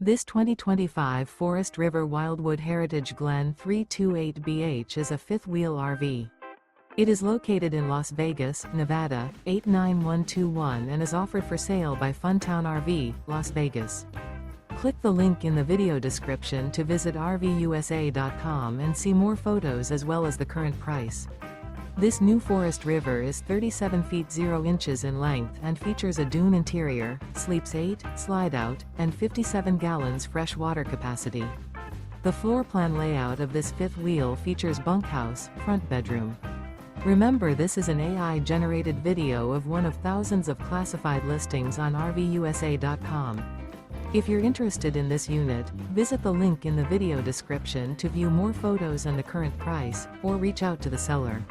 This 2025 Forest River Wildwood Heritage Glen 328BH is a fifth-wheel RV. It is located in Las Vegas, Nevada, 89121 and is offered for sale by Funtown RV, Las Vegas. Click the link in the video description to visit RVUSA.com and see more photos as well as the current price. This new Forest River is 37 feet 0 inches in length and features a dune interior, sleeps 8, slide-out, and 57 gallons fresh water capacity. The floor plan layout of this fifth wheel features bunkhouse, front bedroom. Remember, this is an AI-generated video of one of thousands of classified listings on RVUSA.com. If you're interested in this unit, visit the link in the video description to view more photos and the current price, or reach out to the seller.